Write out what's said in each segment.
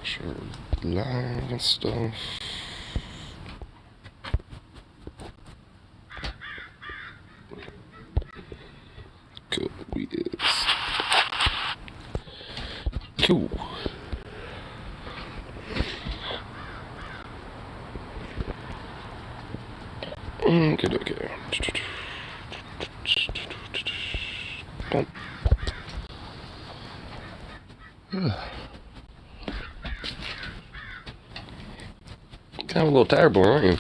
Sure, live and stuff. Cool is cool. Okay. Kind of a little tired boy, aren't you?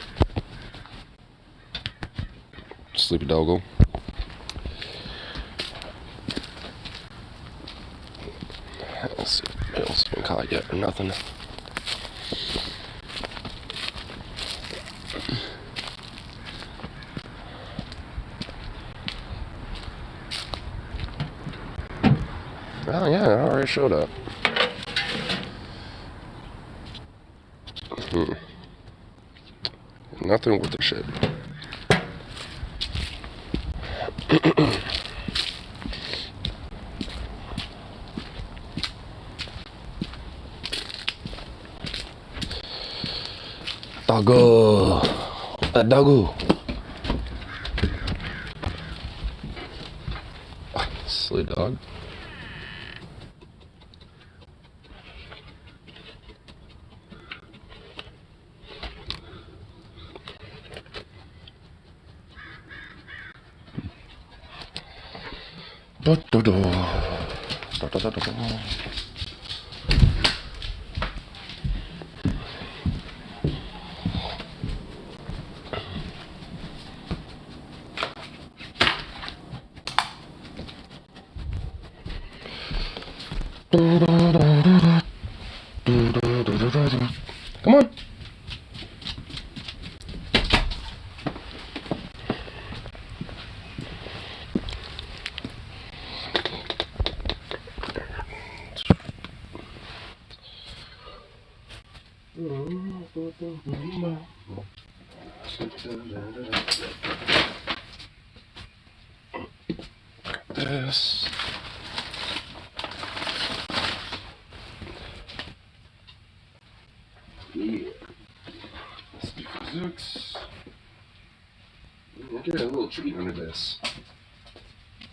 Sleepy doggo. Let's see if Bill's been caught yet or nothing. Oh yeah, it already showed up. Nothing with the shit. Doggo. That doggo. Silly dog. Come on. This. Yeah. Zooks. Get a little treat under this.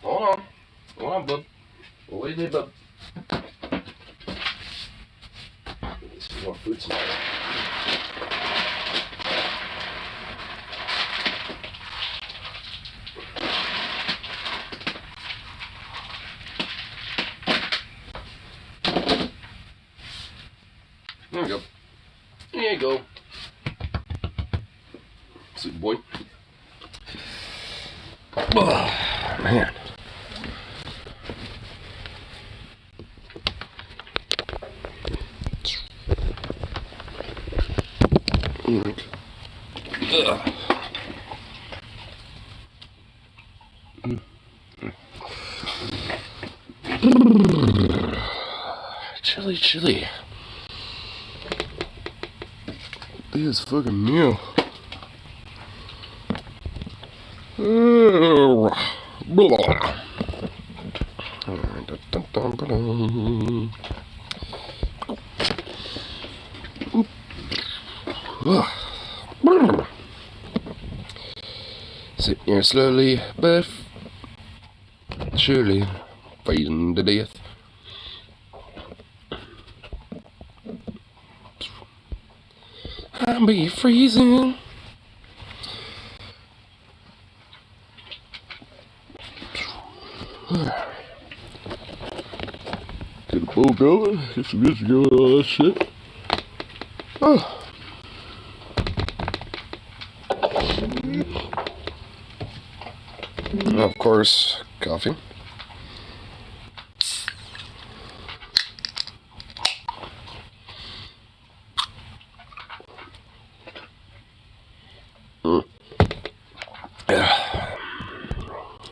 Hold on, bub. Wait there, bub. Some more food smells. There we go. There you go. Sweet boy. Oh, man. Chili. This fucking meal. Sitting here slowly, but surely fading to death. I'll be freezing. Get the bowl going, get some music going, all that shit. Oh. And of course, coffee.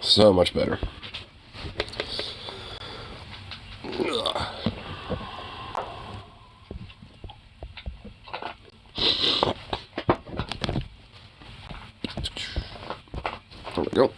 So much better. There we go.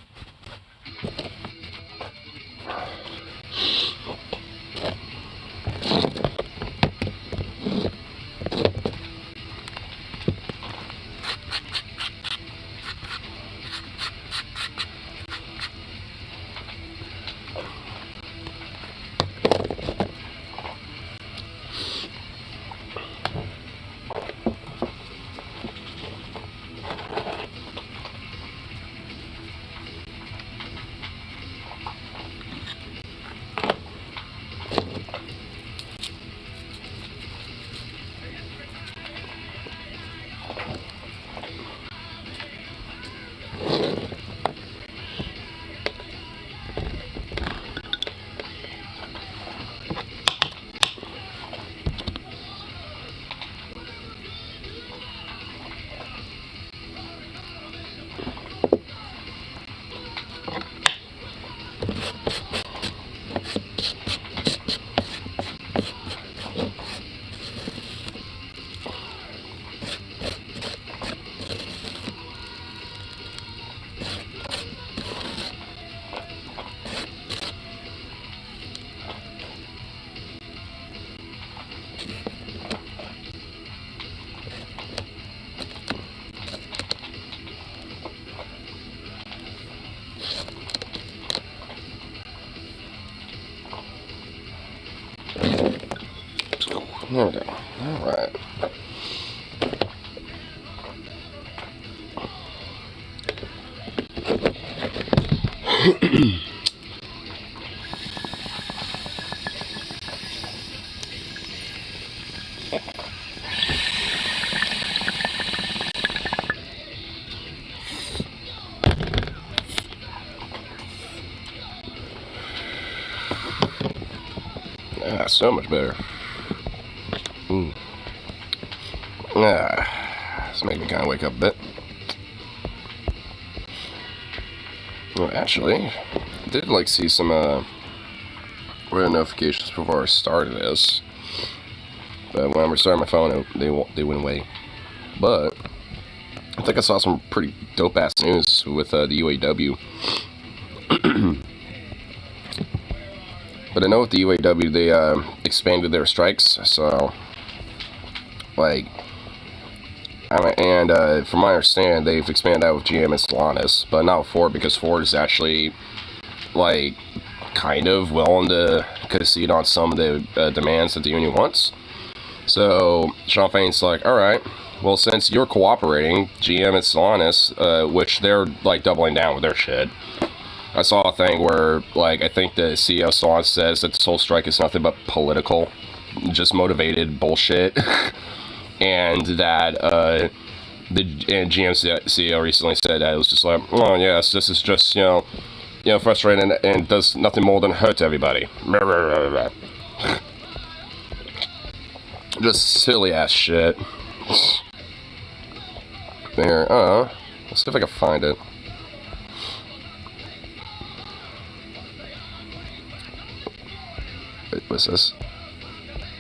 There we go. Alright. Ah, so much better. This made me kind of wake up a bit. Well, actually, I did like see some red notifications before I started this. But when I restarted my phone, they went away. But I think I saw some pretty dope ass news with the UAW. But I know with the UAW, they expanded their strikes, so, like, from my understanding, they've expanded that with GM and Stellantis, but not with Ford, because Ford is actually, like, kind of willing to concede on some of the demands that the union wants. So, Sean Fain's like, alright, well, since you're cooperating, GM and Stellantis, which they're, like, doubling down with their shit. I saw a thing where, like, I think the CEO of Stellantis says that this whole strike is nothing but political, just motivated bullshit. And that, GM CEO recently said that it was just like, oh, yes, this is just, you know, frustrating and does nothing more than hurt everybody. Just silly ass shit. There, let's see if I can find it. Wait, what's this?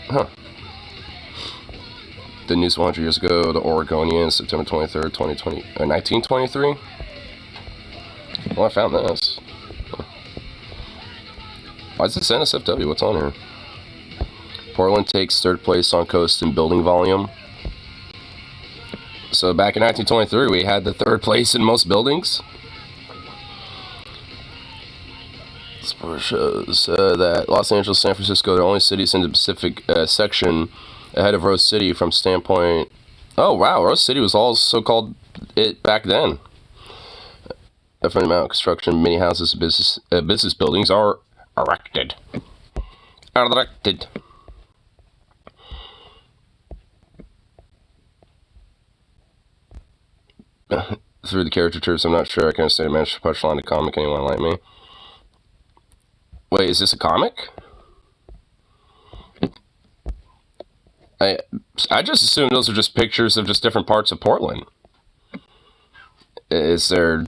Huh. The news 100 years ago, the Oregonian, September 23rd, 1923? Well, I found this. Why is this NSFW? What's on here? Portland takes third place on coast in building volume. So back in 1923, we had the third place in most buildings. This report shows that Los Angeles, San Francisco are the only cities in the Pacific section ahead of Rose City from standpoint. Oh wow, Rose City was all so-called it back then. A fair amount of construction, many houses, business buildings are erected. Through the caricatures, I'm not sure I can understand a managed to punchline to comic anyone like me. Wait, is this a comic? I just assume those are just pictures of just different parts of Portland. Is there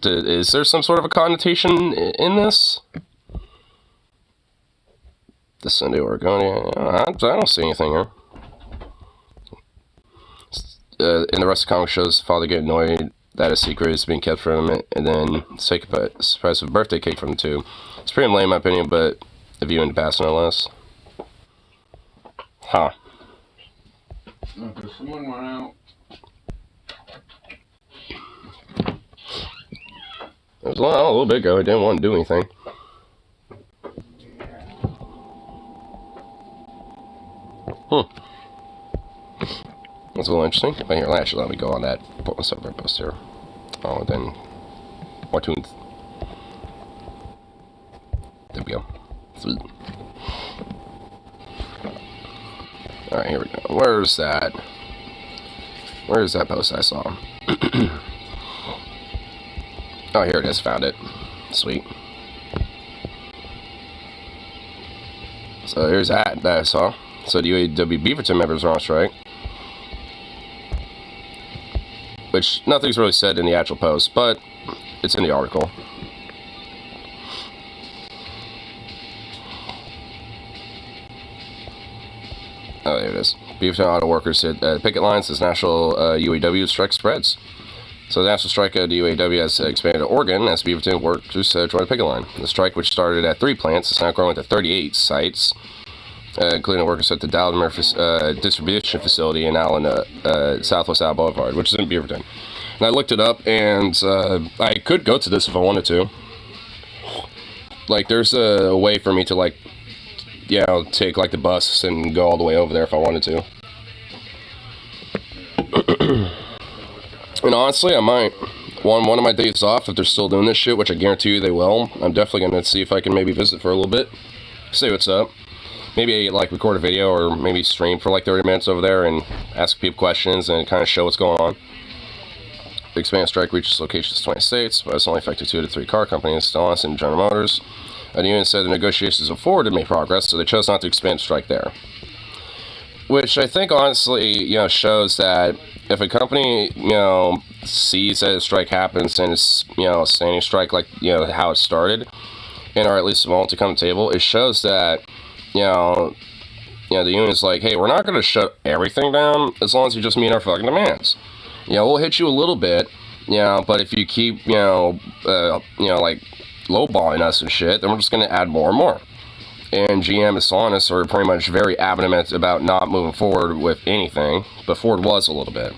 some sort of a connotation in this? The Sunday Oregonian. I don't see anything here. In the rest of the comic shows, the father get annoyed that a secret is being kept from him, and then take a surprise of a birthday cake from him too. It's pretty lame in my opinion, but a view in the past no less. Huh. Okay, someone went out. It was a little bit ago. I didn't want to do anything. That's a little interesting. But here, actually, let me go on that subreddit post here. Oh, then iTunes. There we go. Sweet. Alright, here we go. Where's that post I saw? Oh, here it is. Found it. Sweet. So here's that I saw. So the UAW Beaverton members are on strike. Which nothing's really said in the actual post, but it's in the article. Oh, there it is. Beaverton auto workers hit picket lines as national UAW strike spreads. So the national strike of the UAW has expanded to Oregon as Beaverton workers joined the picket line. The strike, which started at 3 plants, is now growing to 38 sites, including workers at the Dowdmer distribution facility in Southwest Allen Boulevard, which is in Beaverton. And I looked it up, and I could go to this if I wanted to. Like, there's a way for me to, like, you know, take like the bus and go all the way over there if I wanted to. And honestly, I might. One of my days off, if they're still doing this shit, which I guarantee you they will, I'm definitely going to see if I can maybe visit for a little bit. See what's up. Maybe, like, record a video or maybe stream for, like, 30 minutes over there and ask people questions and kind of show what's going on. The expanded strike reaches locations in 20 states, but it's only affected 2 to 3 car companies, Stellantis and General Motors. The union said the negotiations of Ford had made progress, so they chose not to expand the strike there. Which I think, honestly, you know, shows that if a company, you know, sees that a strike happens and it's, you know, a standing strike like, you know, how it started, and are at least willing to come to the table, it shows that, you know, the union is like, hey, we're not going to shut everything down as long as you just meet our fucking demands. You know, we'll hit you a little bit, you know, but if you keep, you know, like, lowballing us and shit, then we're just going to add more and more. And GM and Stellantis are pretty much very adamant about not moving forward with anything, but Ford was a little bit.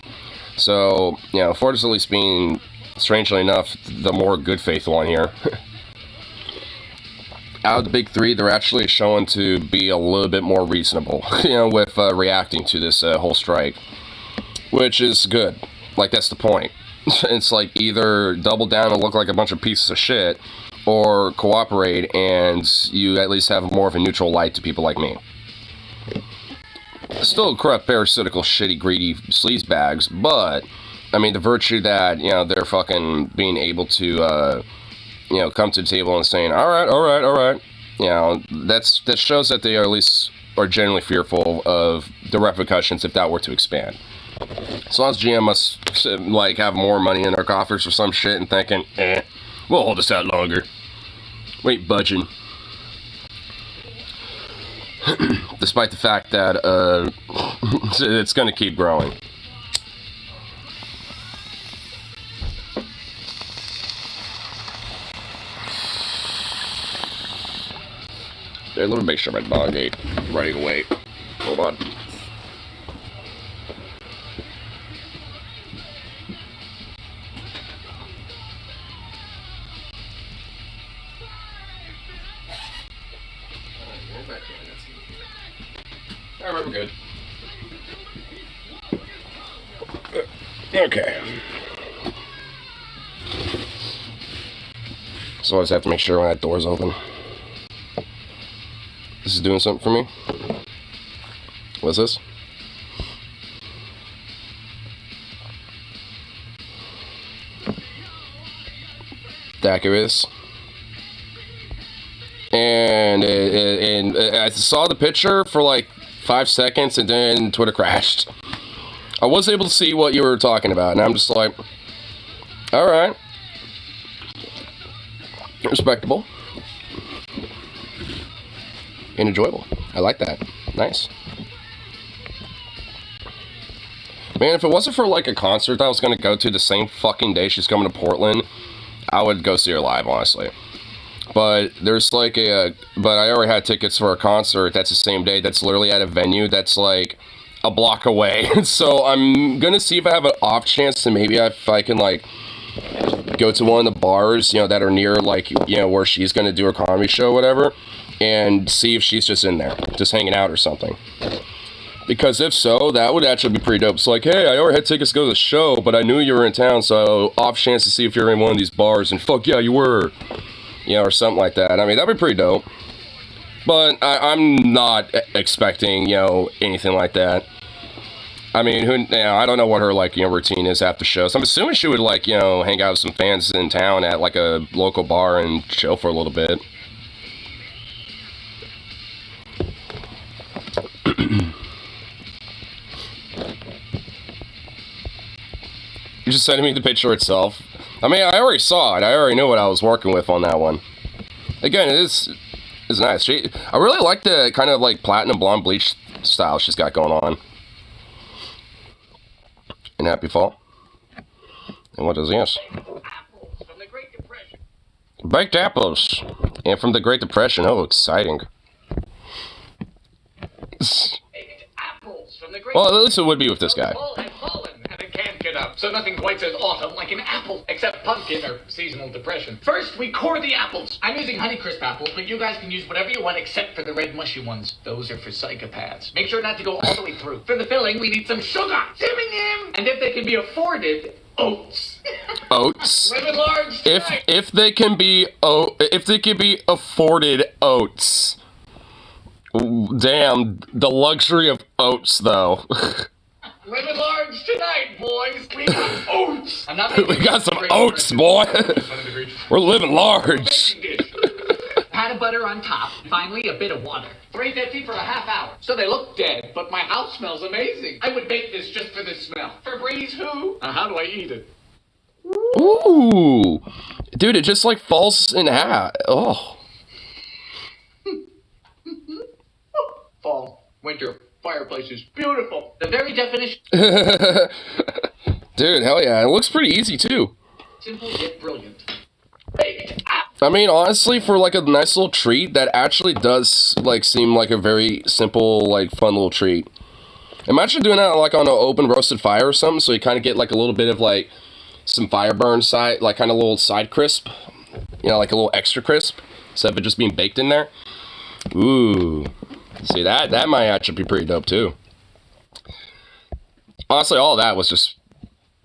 So, you know, Ford is at least being, strangely enough, the more good faith one here. Out of the big three, they're actually showing to be a little bit more reasonable, you know, with reacting to this whole strike, which is good. Like, that's the point. It's like either double down and look like a bunch of pieces of shit, or cooperate and you at least have more of a neutral light to people like me. Still corrupt, parasitical, shitty, greedy sleazebags, but, I mean, the virtue that, you know, they're fucking being able to, you know, come to the table and saying, alright, you know, that shows that they are at least are generally fearful of the repercussions if that were to expand. As long as GM must, like, have more money in their coffers or some shit and thinking, we'll hold this out longer. We ain't budging. Despite the fact that it's going to keep growing. Let me make sure my dog ain't running away. Hold on. Alright, we're good. Okay. So I just have to make sure when that door's open. This is doing something for me. What's this? Daiquiris. And I saw the picture for like 5 seconds and then Twitter crashed. I was able to see what you were talking about, and I'm just like, alright. Respectable. And enjoyable. I like that. Nice. Man, if it wasn't for like a concert that I was going to go to the same fucking day she's coming to Portland, I would go see her live, honestly. But there's like but I already had tickets for a concert that's the same day that's literally at a venue that's like a block away. So I'm gonna see if I have an off chance to maybe if I can like go to one of the bars, you know, that are near like, you know, where she's gonna do her comedy show or whatever, and see if she's just in there, just hanging out or something. Because if so, that would actually be pretty dope. It's like, hey, I already had tickets to go to the show, but I knew you were in town, so off chance to see if you're in one of these bars, and fuck yeah, you were. You know, or something like that. I mean, that'd be pretty dope. But I'm not expecting, you know, anything like that. I mean, you know, I don't know what her, like, you know, routine is after shows. I'm assuming she would, like, you know, hang out with some fans in town at, like, a local bar and chill for a little bit. You just sending me the picture itself. I mean, I already saw it. I already knew what I was working with on that one. Again, it is nice. I really like the kind of like platinum blonde bleach style she's got going on. And happy fall. And what is this? Apples from the Great Depression. Baked apples. And from the Great Depression. Oh, exciting. Baked apples from the Great Well, at least it would be with this guy. Ball had fallen and it can't get up. so nothing quite says autumn like an apple, except pumpkin or seasonal depression. First, we core the apples. I'm using Honeycrisp apples, but you guys can use whatever you want except for the red mushy ones. Those are for psychopaths. Make sure not to go all the way through. For the filling, we need some sugar. And if they can be afforded, oats. Oats. Living large tonight. If they can be afforded oats. Damn, the luxury of oats though. Living large tonight, boys. We got oats. I'm not We got some oats, boy. We're living large. Pat of butter on top. Finally, a bit of water. $3.50 for a half hour. So they look dead, but my house smells amazing. I would bake this just for the smell. Febreze who? How do I eat it? Ooh, dude, it just like falls in half. Oh. Fall, winter, fireplaces, beautiful. The very definition. Dude, hell yeah, it looks pretty easy too. Simple yet brilliant. Baked I mean, honestly, for like a nice little treat, that actually does like seem like a very simple, like fun little treat. Imagine doing that like on an open roasted fire or something, so you kind of get like a little bit of like some fire burn side, like kind of a little side crisp, you know, like a little extra crisp, instead of it just being baked in there. Ooh, see that might actually be pretty dope too. Honestly, all of that was just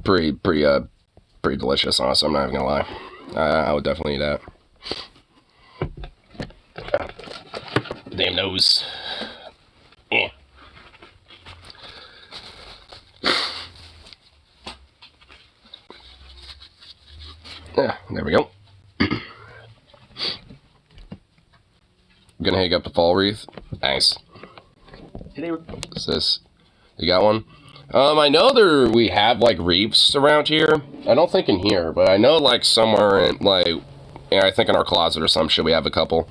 pretty delicious. Honestly, I'm not even gonna lie. I would definitely eat that. Damn nose. Yeah. Yeah, there we go. Gonna hang up the fall wreath. Nice. What's this? You got one? I know we have like wreaths around here. I don't think in here, but I know like somewhere in like, yeah, I think in our closet or some shit we have a couple.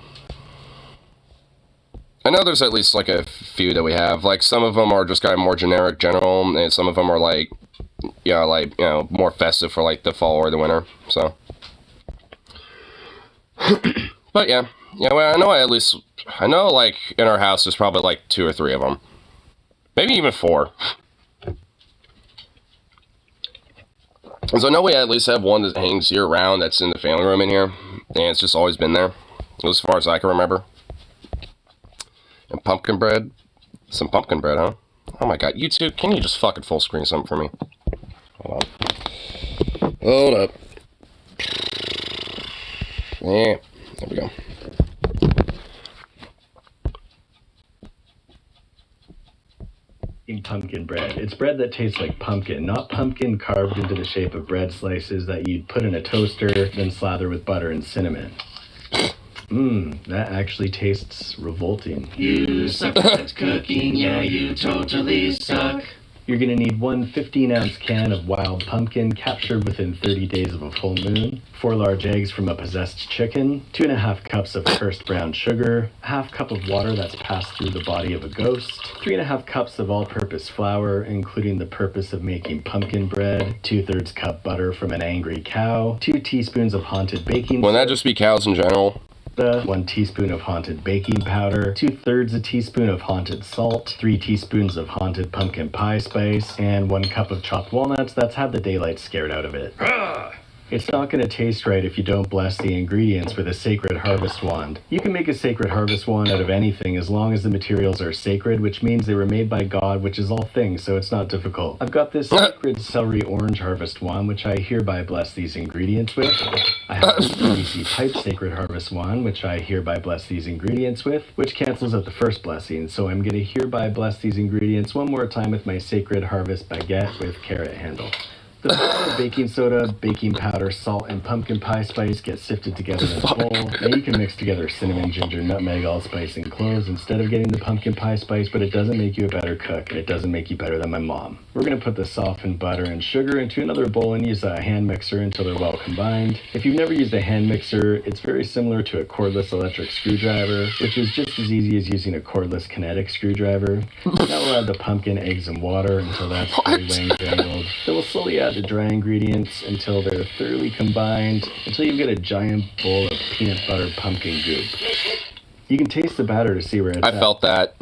I know there's at least like a few that we have. Like some of them are just kind of more generic, general, and some of them are like, more festive for like the fall or the winter. So, but yeah, well, I know like in our house there's probably like 2 or 3 of them, maybe even 4. So I know we at least have one that hangs year round that's in the family room in here, and it's just always been there, as far as I can remember. And pumpkin bread. Some pumpkin bread, huh? Oh my god, you two, can you just fucking full screen something for me? Hold on. Hold up. Yeah, there we go. Pumpkin bread. It's bread that tastes like pumpkin, not pumpkin carved into the shape of bread slices that you'd put in a toaster, then slather with butter and cinnamon. That actually tastes revolting. You suck at cooking, yeah, you totally suck. You're gonna need 1 15-ounce can of wild pumpkin captured within 30 days of a full moon, 4 large eggs from a possessed chicken, 2.5 cups of cursed brown sugar, a half cup of water that's passed through the body of a ghost, 3.5 cups of all-purpose flour, including the purpose of making pumpkin bread, 2/3 cup butter from an angry cow, 2 teaspoons of haunted baking Wouldn't that just be cows in general? 1 teaspoon of haunted baking powder, 2/3 a teaspoon of haunted salt, 3 teaspoons of haunted pumpkin pie spice, and 1 cup of chopped walnuts that's had the daylight scared out of it. It's not going to taste right if you don't bless the ingredients with a sacred harvest wand. You can make a sacred harvest wand out of anything as long as the materials are sacred, which means they were made by God, which is all things, so it's not difficult. I've got this sacred celery orange harvest wand, which I hereby bless these ingredients with. I have this PVC pipe sacred harvest wand, which I hereby bless these ingredients with, which cancels out the first blessing, so I'm going to hereby bless these ingredients one more time with my sacred harvest baguette with carrot handle. The flour, baking soda, baking powder, salt, and pumpkin pie spice get sifted together in a bowl. Now you can mix together cinnamon, ginger, nutmeg, allspice, and cloves instead of getting the pumpkin pie spice, but it doesn't make you a better cook, and it doesn't make you better than my mom. We're going to put the softened butter and sugar into another bowl and use a hand mixer until they're well combined. If you've never used a hand mixer, it's very similar to a cordless electric screwdriver, which is just as easy as using a cordless kinetic screwdriver. Now we'll add the pumpkin, eggs, and water until that's fully wang-jangled. Then we'll slowly add the dry ingredients until they're thoroughly combined, until you get a giant bowl of peanut butter pumpkin goop. You can taste the batter to see where it's at. I felt that.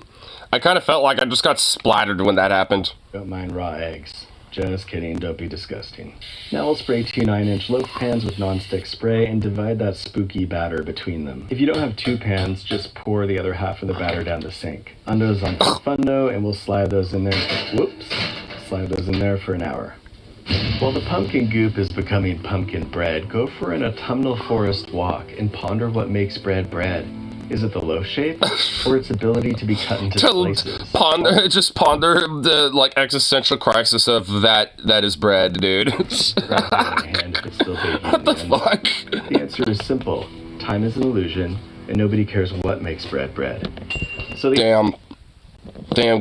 I kind of felt like I just got splattered when that happened. Got mine raw eggs. Just kidding, don't be disgusting. Now we'll spray 2 9-inch loaf pans with non-stick spray and divide that spooky batter between them. If you don't have 2 pans, just pour the other half of the batter down the sink. Undo's on Fundo, and we'll slide those in there for an hour. While the pumpkin goop is becoming pumpkin bread, go for an autumnal forest walk and ponder what makes bread bread. Is it the loaf shape, or its ability to be cut into slices? Ponder the, like, existential crisis of that is bread, dude. What the fuck? The answer is simple. Time is an illusion, and nobody cares what makes bread bread. So Damn,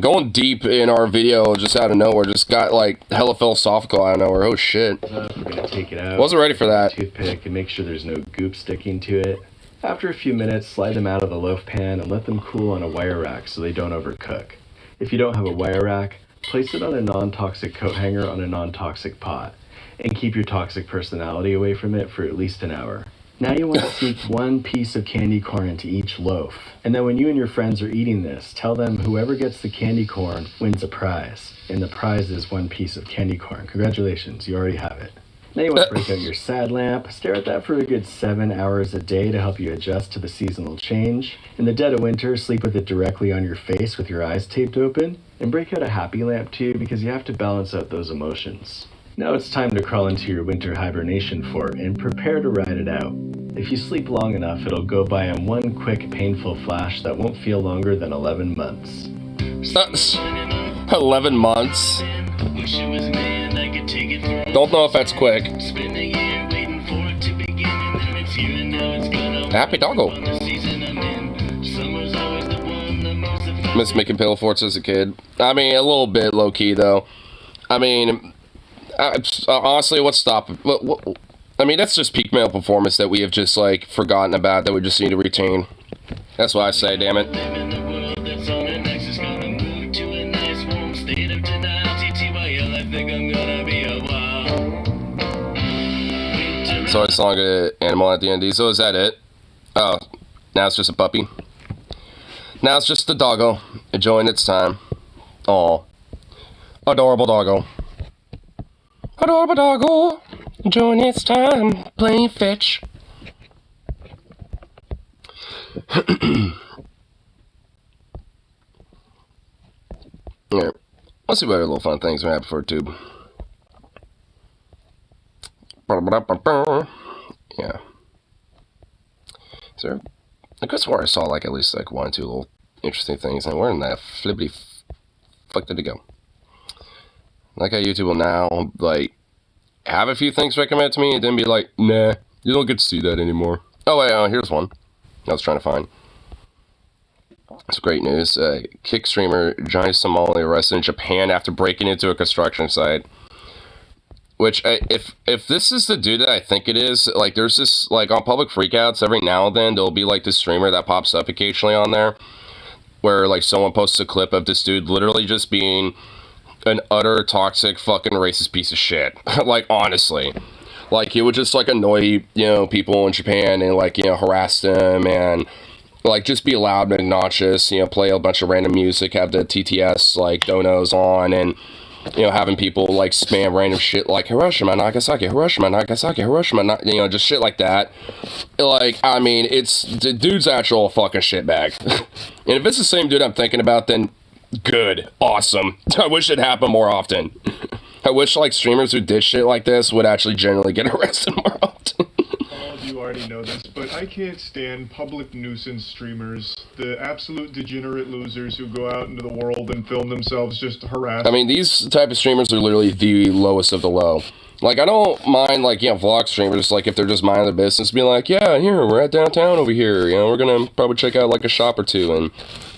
going deep in our video just out of nowhere, just got, like, hella philosophical out of nowhere. Oh, shit. We're gonna take it out. Wasn't ready for that. Toothpick and make sure there's no goop sticking to it. After a few minutes, slide them out of the loaf pan and let them cool on a wire rack so they don't overcook. If you don't have a wire rack, place it on a non-toxic coat hanger on a non-toxic pot, and keep your toxic personality away from it for at least an hour. Now you want to sneak 1 piece of candy corn into each loaf, and then when you and your friends are eating this, tell them whoever gets the candy corn wins a prize, and the prize is 1 piece of candy corn. Congratulations, you already have it. Now you want to break out your sad lamp, stare at that for a good 7 hours a day to help you adjust to the seasonal change. In the dead of winter, sleep with it directly on your face with your eyes taped open, and break out a happy lamp too because you have to balance out those emotions. Now it's time to crawl into your winter hibernation fort and prepare to ride it out. If you sleep long enough, it'll go by in 1 quick painful flash that won't feel longer than 11 months. 11 months? Don't know if that's quick. Happy doggo. Miss making pillow forts as a kid. I mean, a little bit low-key, though. I mean, honestly, what's stopping? I mean, that's just peak male performance that we have just, like, forgotten about, that we just need to retain. That's what I say, damn it. So it's not an animal at the end. So is that it? Oh, now it's just a puppy. Now it's just a doggo enjoying its time. Aw, adorable doggo. Adorable doggo enjoying its time playing fetch. Yeah, let's see what other little fun things we have for tube. Yeah. So, I could swear I saw like at least like 1 or 2 little interesting things, and where in that flippity fuck did it go? Like how YouTube will now like have a few things recommended to me, and then be like, nah, you don't get to see that anymore. Oh wait, here's one I was trying to find. It's great news. Kick streamer Johnny Somali arrested in Japan after breaking into a construction site. Which, if this is the dude that I think it is, like, there's this, like, on public freakouts, every now and then, there'll be, like, this streamer that pops up occasionally on there, where, like, someone posts a clip of this dude literally just being an utter toxic fucking racist piece of shit. Like, honestly. Like, he would just, like, annoy, you know, people in Japan and, like, you know, harass them and, like, just be loud and obnoxious, you know, play a bunch of random music, have the TTS, like, donos on, and, you know, having people, like, spam random shit like, Hiroshima, Nagasaki, Hiroshima, Nagasaki, Hiroshima, you know, just shit like that. Like, I mean, the dude's actual fucking shitbag. And if it's the same dude I'm thinking about, then good. Awesome. I wish it happened more often. I wish, like, streamers who did shit like this would actually generally get arrested more often. All of you already know this, but I can't stand public nuisance streamers, the absolute degenerate losers who go out into the world and film themselves just harassing. I mean, these type of streamers are literally the lowest of the low. Like, I don't mind, like, you know, vlog streamers, like, if they're just minding their business, be like, yeah, here, we're at downtown over here, you know, we're gonna probably check out, like, a shop or two, and,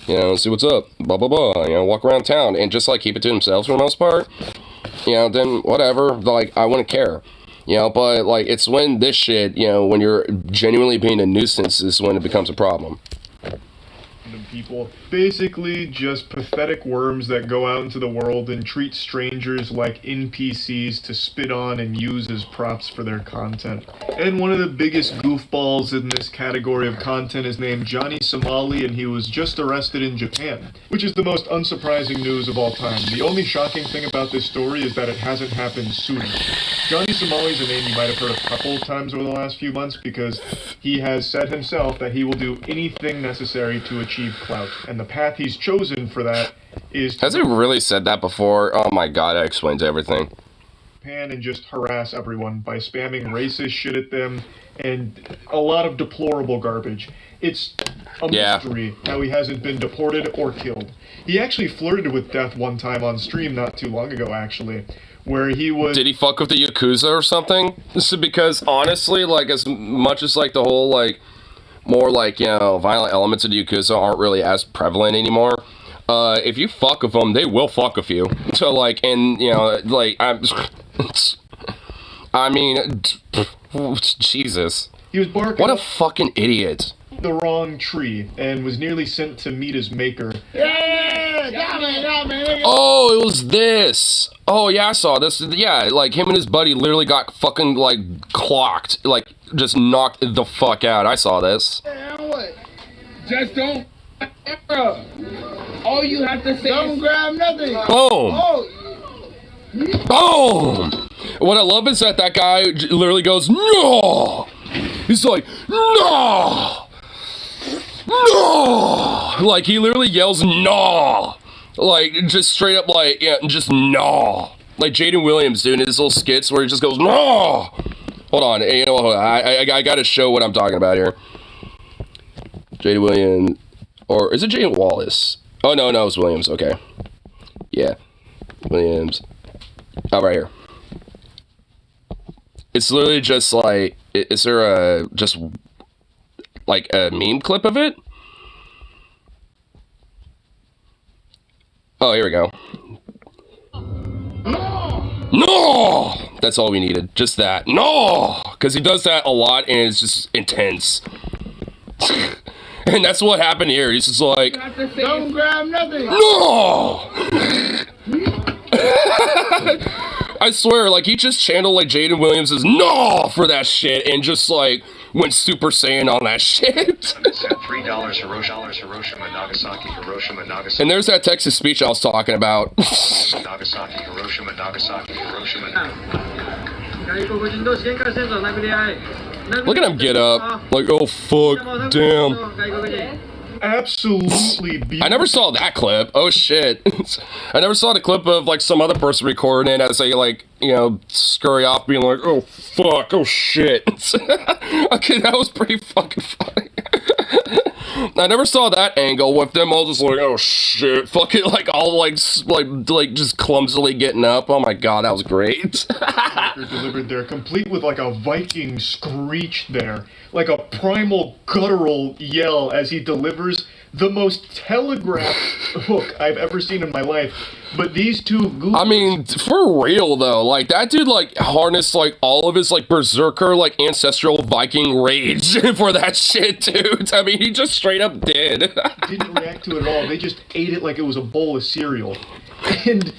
you know, see what's up, blah, blah, blah, you know, walk around town, and just, like, keep it to themselves for the most part, you know, then whatever, like, I wouldn't care. You know, but, like, it's when this shit, you know, when you're genuinely being a nuisance is when it becomes a problem. people. Basically, just pathetic worms that go out into the world and treat strangers like NPCs to spit on and use as props for their content. And one of the biggest goofballs in this category of content is named Johnny Somali, and he was just arrested in Japan, which is the most unsurprising news of all time. The only shocking thing about this story is that it hasn't happened sooner. Johnny Somali is a name you might have heard a couple of times over the last few months because he has said himself that he will do anything necessary to achieve clout, and the path he's chosen for that is Has he really said that before? Oh my god, that explains everything. Japan and just harass everyone by spamming racist shit at them and a lot of deplorable garbage. It's a mystery how he hasn't been deported or killed. He actually flirted with death one time on stream not too long ago, actually, where he was... Did he fuck with the Yakuza or something? This is because, honestly, like, as much as, like, the whole, like, more, like, you know, violent elements of the Yakuza aren't really as prevalent anymore, if you fuck with them, they will fuck with you. So, like, and, you know, like, I mean, Jesus. He was barking What a fucking idiot. the wrong tree and was nearly sent to meet his maker. Oh, it was this. Oh, yeah, I saw this. Yeah, like, him and his buddy literally got fucking, like, clocked. Like, just knocked the fuck out. I saw this. Just don't. All you have to say Don't is grab nothing. Oh. Boom! What I love is that guy literally goes, no! He's like, no! No! Like, he literally yells, no! Like, just straight up, like, yeah, just no! Like Jaden Williams doing his little skits where he just goes, no! Hold on, you know, hold on. I gotta show what I'm talking about here. Jaden Williams, or is it Jaden Wallace? Oh, no, it's Williams, okay. Yeah, Williams. Oh, right here. It's literally just like, is there a, just, like, a meme clip of it? Oh, here we go. No! That's all we needed. Just that. No! Because he does that a lot, and it's just intense. And that's what happened here. He's just like, Don't grab nothing. no! I swear, like, he just channeled, like, Jaden Williams' no for that shit and just, like, went Super Saiyan on that shit. $3 Hiroshima, Nagasaki. And there's that Texas speech I was talking about. Nagasaki, Hiroshima. Look at him get up. Like, oh, fuck, damn. Absolutely beautiful. I never saw that clip. Oh, shit. I never saw the clip of, like, some other person recording it as they, like, you know, scurry off being like, oh, fuck, oh, shit. Okay, that was pretty fucking funny. I never saw that angle with them all just like, oh, shit. Fucking, like, all, like, just clumsily getting up. Oh, my God, that was great. Delivered there, complete with, like, a Viking screech there. Like a primal guttural yell as he delivers the most telegraphed hook I've ever seen in my life. But these two goofs... I mean, for real, though, like, that dude, like, harnessed, like, all of his, like, berserker, like, ancestral Viking rage for that shit, dude. I mean, he just straight up did. Didn't react to it at all. They just ate it like it was a bowl of cereal. And...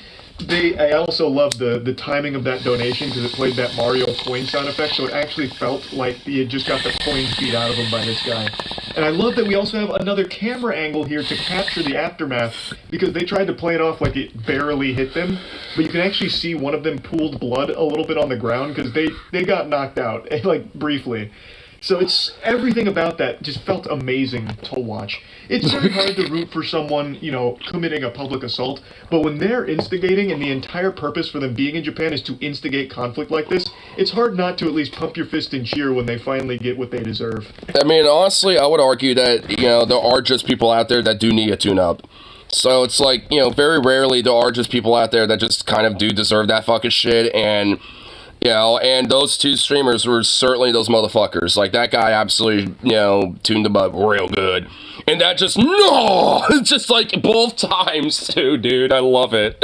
I also love the timing of that donation because it played that Mario coin sound effect, so it actually felt like he had just got the coins beat out of him by this guy. And I love that we also have another camera angle here to capture the aftermath because they tried to play it off like it barely hit them, but you can actually see one of them pooled blood a little bit on the ground because they got knocked out, like, briefly. So it's everything about that just felt amazing to watch. It's very hard to root for someone, you know, committing a public assault, but when they're instigating and the entire purpose for them being in Japan is to instigate conflict like this, it's hard not to at least pump your fist and cheer when they finally get what they deserve. I mean, honestly, I would argue that, you know, there are just people out there that do need a tune-up. So it's like, you know, very rarely there are just people out there that just kind of do deserve that fucking shit, and... You know, and those two streamers were certainly those motherfuckers. Like, that guy absolutely, you know, tuned them up real good. And that just, no! Just, like, both times, too, dude. I love it.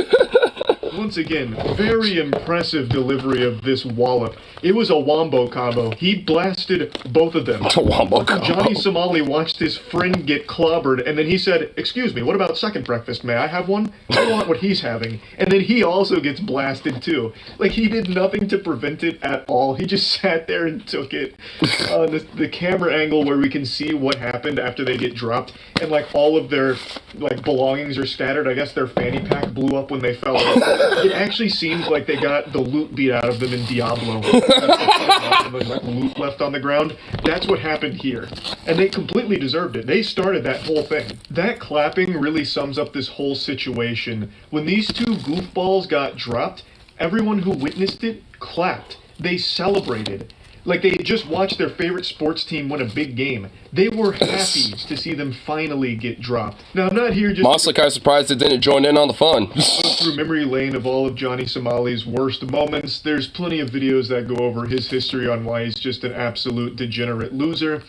One once again, very impressive delivery of this wallop. It was a wombo combo. He blasted both of them. A wombo combo. Johnny Somali watched his friend get clobbered, and then he said, "Excuse me, what about second breakfast? May I have one? I want what he's having." And then he also gets blasted too. Like, he did nothing to prevent it at all. He just sat there and took it. The camera angle where we can see what happened after they get dropped, and like all of their like belongings are scattered. I guess their fanny pack blew up when they fell off. It actually seems like they got the loot beat out of them in Diablo. There's like loot left on the ground. That's what happened here. And they completely deserved it. They started that whole thing. That clapping really sums up this whole situation. When these two goofballs got dropped, everyone who witnessed it clapped. They celebrated. Like they had just watched their favorite sports team win a big game. They were happy to see them finally get dropped. Now, I'm not here just Honestly, kind of surprised it didn't join in on the fun. go through memory lane of all of Johnny Somali's worst moments. There's plenty of videos that go over his history on why he's just an absolute degenerate loser.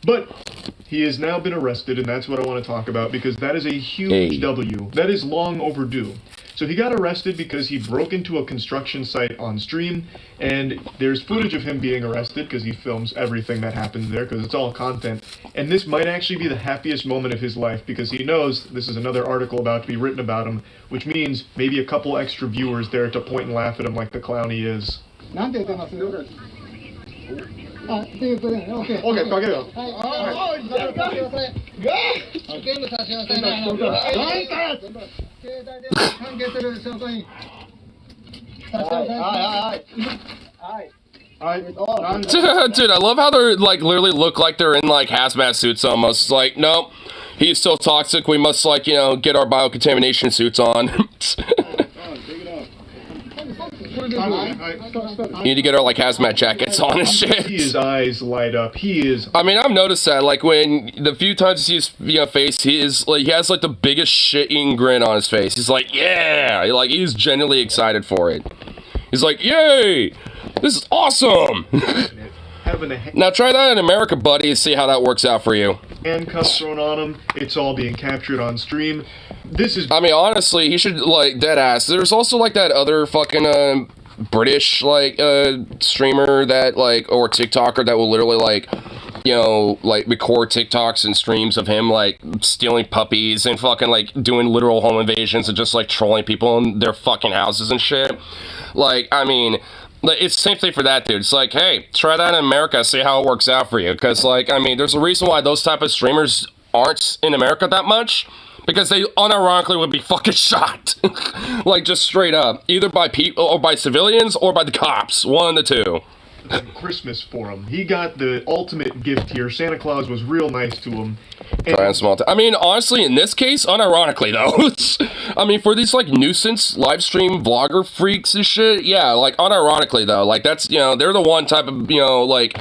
But he has now been arrested, and that's what I want to talk about, because that is a huge W. That is long overdue. So he got arrested because he broke into a construction site on stream, and there's footage of him being arrested because he films everything that happens there because it's all content. And this might actually be the happiest moment of his life because he knows this is another article about to be written about him, which means maybe a couple extra viewers there to point and laugh at him like the clown he is. Okay, Dude, I love how they're like literally look like they're in like hazmat suits almost. It's like, nope, he's so toxic, we must like, you know, get our biocontamination suits on. You need to get our like hazmat jackets on and shit. His eyes light up. He is. I mean, I've noticed that like when the few times you see his face, he has like the biggest shit-eating grin on his face. He's like, yeah, like he's genuinely excited for it. He's like, yay, this is awesome. Now try that in America, buddy, and see how that works out for you. Handcuffs thrown on him. It's all being captured on stream. This is. I mean, honestly, he should like dead ass. There's also like that other fucking British like streamer that like or TikToker that will literally like, you know, like record TikToks and streams of him like stealing puppies and fucking like doing literal home invasions and just like trolling people in their fucking houses and shit. Like, I mean, it's the same thing for that dude. It's like, hey, try that in America, see how it works out for you. Because, like, I mean, there's a reason why those type of streamers aren't in America that much. Because they unironically would be fucking shot. Like, just straight up. Either by people, or by civilians, or by the cops. One of the two. Christmas for him. He got the ultimate gift here. Santa Claus was real nice to him. Trying small I mean, honestly, in this case, unironically, though. I mean, for these, like, nuisance live stream vlogger freaks and shit, yeah, like, unironically, though. Like, that's, you know, they're the one type of, you know, like,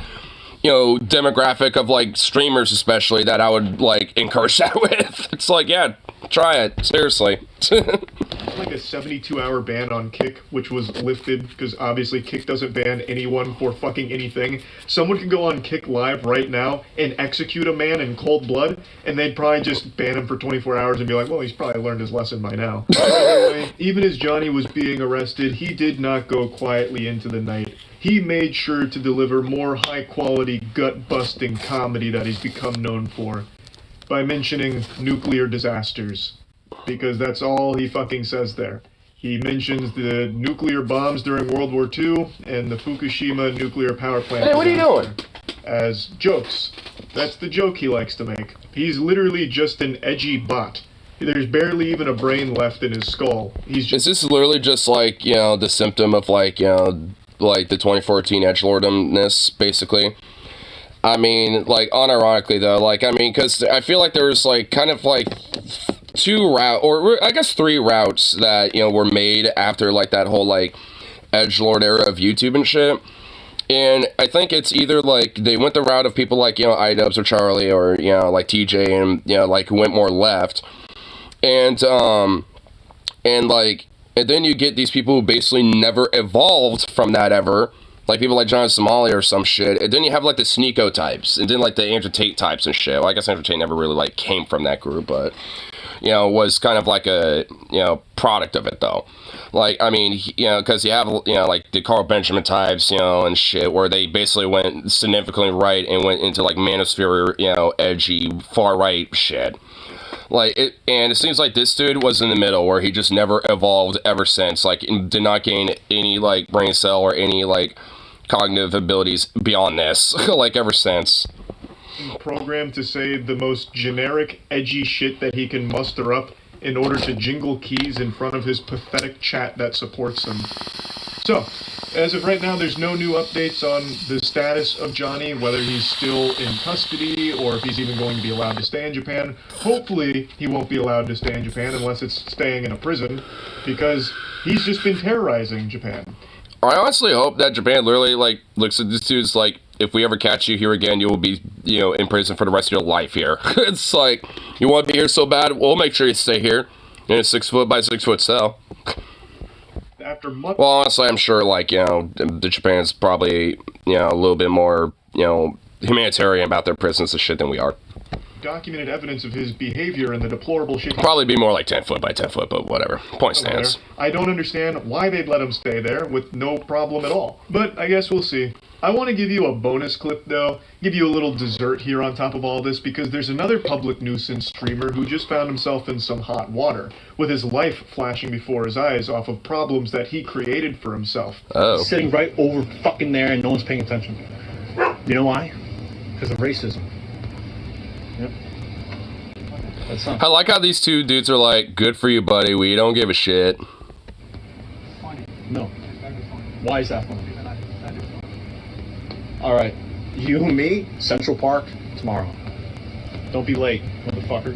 you know, demographic of, like, streamers especially that I would, like, encourage that with. It's like, yeah, try it. Seriously. Like a 72-hour ban on Kick, which was lifted because obviously Kick doesn't ban anyone for fucking anything. Someone could go on Kick Live right now and execute a man in cold blood, and they'd probably just ban him for 24 hours and be like, well, he's probably learned his lesson by now. Anyway, even as Johnny was being arrested, he did not go quietly into the night. He made sure to deliver more high-quality, gut-busting comedy that he's become known for by mentioning nuclear disasters. Because that's all he fucking says there. He mentions the nuclear bombs during World War II and the Fukushima nuclear power plant. Hey, what are you doing? As jokes. That's the joke he likes to make. He's literally just an edgy bot. There's barely even a brain left in his skull. He's just... Is this literally just like, you know, the symptom of like, you know, like the 2014 edgelordness, basically? I mean, like, unironically though, like, I mean, because I feel like there was like kind of like two route, or I guess three routes that, you know, were made after like that whole like edgelord era of YouTube and shit. And I think it's either like they went the route of people like, you know, iDubbbz or Charlie or, you know, like TJ and, you know, like went more left. And like, and then you get these people who basically never evolved from that ever. Like people like John Somali or some shit. And then you have like the Sneeko types. And then like the Andrew Tate types and shit. Well, I guess Andrew Tate never really like came from that group, but... was kind of like a, product of it, though. Like, I mean, because you have, like the Carl Benjamin types, and shit, where they basically went significantly right and went into, like, manosphere, edgy, far-right shit. Like, and it seems like this dude was in the middle, where he just never evolved ever since. Like, did not gain any, like, brain cell or any, like, cognitive abilities beyond this, like, ever since. Programmed to say the most generic, edgy shit that he can muster up in order to jingle keys in front of his pathetic chat that supports him. So, as of right now, there's no new updates on the status of Johnny, whether he's still in custody or if he's even going to be allowed to stay in Japan. Hopefully, he won't be allowed to stay in Japan unless it's staying in a prison, because he's just been terrorizing Japan. I honestly hope that Japan literally, like, looks at this dude's like, if we ever catch you here again, you will be, in prison for the rest of your life here. It's like, you want to be here so bad, we'll make sure you stay here in a 6 foot by 6 foot cell. After months. Well, honestly, I'm sure, like, the Japan's probably, a little bit more, humanitarian about their prisons and shit than we are. Documented evidence of his behavior and the deplorable shit. Probably be more like 10 foot by 10 foot, but whatever. Point stands. I don't understand why they'd let him stay there with no problem at all. But I guess we'll see. I want to give you a bonus clip, though. Give you a little dessert here on top of all this, because there's another public nuisance streamer who just found himself in some hot water, with his life flashing before his eyes off of problems that he created for himself. Oh. Sitting right over fucking there and no one's paying attention. You know why? Because of racism. Yep. That's not. I like how these two dudes are like, good for you, buddy, we don't give a shit. No. Why is that funny? Alright. You and me, Central Park, tomorrow. Don't be late, motherfucker.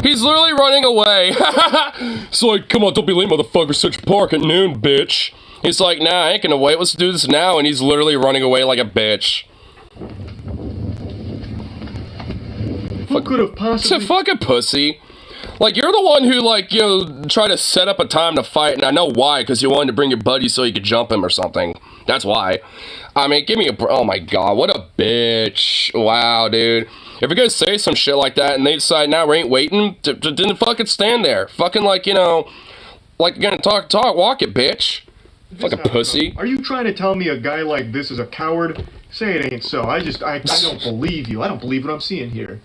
He's literally running away. It's like, come on, don't be late, motherfucker. Central Park at noon, bitch. He's like, nah, I ain't gonna wait. Let's do this now. And he's literally running away like a bitch. Who could have It's possibly... a fucking pussy. Like, you're the one who, like, try to set up a time to fight, and I know why, because you wanted to bring your buddy so you could jump him or something. That's why. I mean, give me a... Oh, my God, what a bitch. Wow, dude. If you're gonna say some shit like that, and they decide, now we ain't waiting, didn't fucking stand there. Fucking, like, like, you're gonna talk, walk it, bitch. Fucking pussy. Are you trying to tell me a guy like this is a coward? Say it ain't so. I don't believe you. I don't believe what I'm seeing here.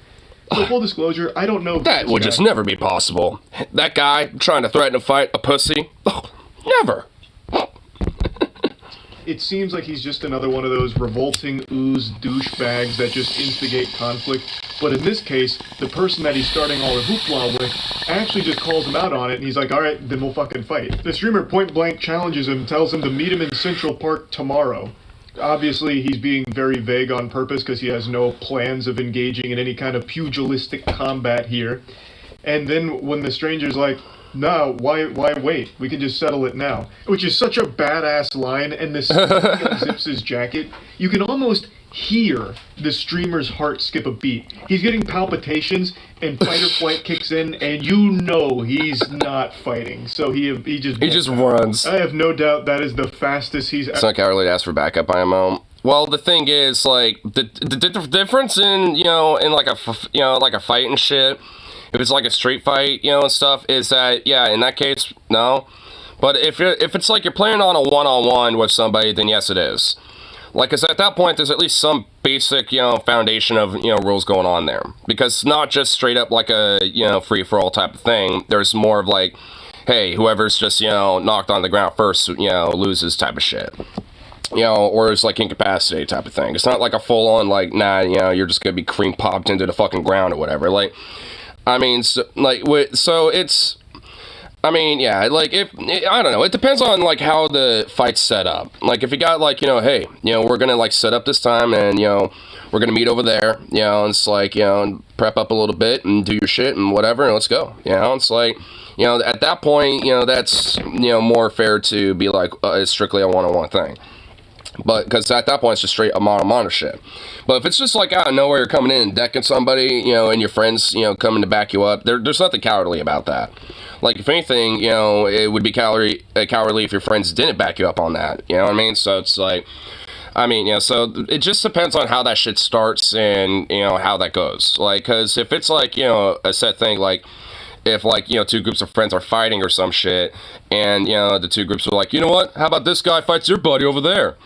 So full disclosure, I don't know if That would just never be possible. That guy trying to threaten to fight a pussy? Oh, never. It seems like he's just another one of those revolting ooze douchebags that just instigate conflict. But in this case, the person that he's starting all the hoopla with actually just calls him out on it, and he's like, alright, then we'll fucking fight. The streamer point blank challenges him, tells him to meet him in Central Park tomorrow. Obviously, he's being very vague on purpose because he has no plans of engaging in any kind of pugilistic combat here. And then when the stranger's like, no, why wait? We can just settle it now. Which is such a badass line, and this zips his jacket. You can almost hear the streamer's heart skip a beat. He's getting palpitations, and fight or flight kicks in, and you know he's not fighting. So he just runs. I have no doubt that is the fastest he's. It's not cowardly to ask for backup IMO. Well, the thing is, like, the difference in, in like a fight and shit, if it's like a street fight, and stuff, is that, yeah, in that case, no. But if it's like you're playing on a one-on-one with somebody, then yes, it is. Like, because at that point, there's at least some basic, foundation of, rules going on there. Because it's not just straight up like a, free-for-all type of thing. There's more of like, hey, whoever's just, knocked on the ground first, loses type of shit. Or it's like incapacitated type of thing. It's not like a full-on, like, nah, you're just gonna be cream popped into the fucking ground or whatever. Like, I mean, so it's... I mean, yeah, like, I don't know, it depends on, like, how the fight's set up. Like, if you got, like, hey, we're gonna, like, set up this time, and, we're gonna meet over there, and it's like, and prep up a little bit, and do your shit, and whatever, and let's go, it's like, at that point, that's, more fair to be like, it's strictly a one-on-one thing. But, because at that point, it's just straight mano shit. But if it's just, like, out of nowhere, you're coming in and decking somebody, and your friends, coming to back you up, there's nothing cowardly about that. Like, if anything, it would be cowardly if your friends didn't back you up on that, you know what I mean? So it's like, I mean, yeah, so it just depends on how that shit starts and, you know, how that goes. Like, because if it's like, you know, a set thing, like, if, like, you know, two groups of friends are fighting or some shit, and, you know, the two groups are like, you know what, how about this guy fights your buddy over there?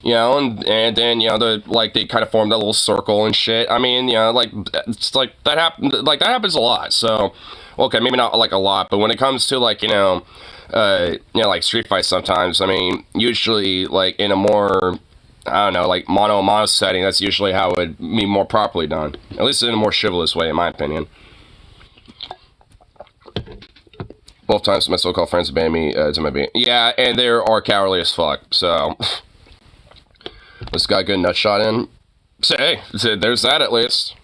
You know, and then, you know, they kind of form that little circle and shit. I mean, you know, like, it's like, that happens a lot, so, okay, maybe not, like, a lot, but when it comes to, like, you know, like, street fights sometimes, I mean, usually, like, in a more, I don't know, like, mono setting, that's usually how it would be more properly done. At least in a more chivalrous way, in my opinion. Both times my so-called friends abandoned me to my being. Yeah, and they are cowardly as fuck, so... This got a good nut shot in. So, hey, there's that at least.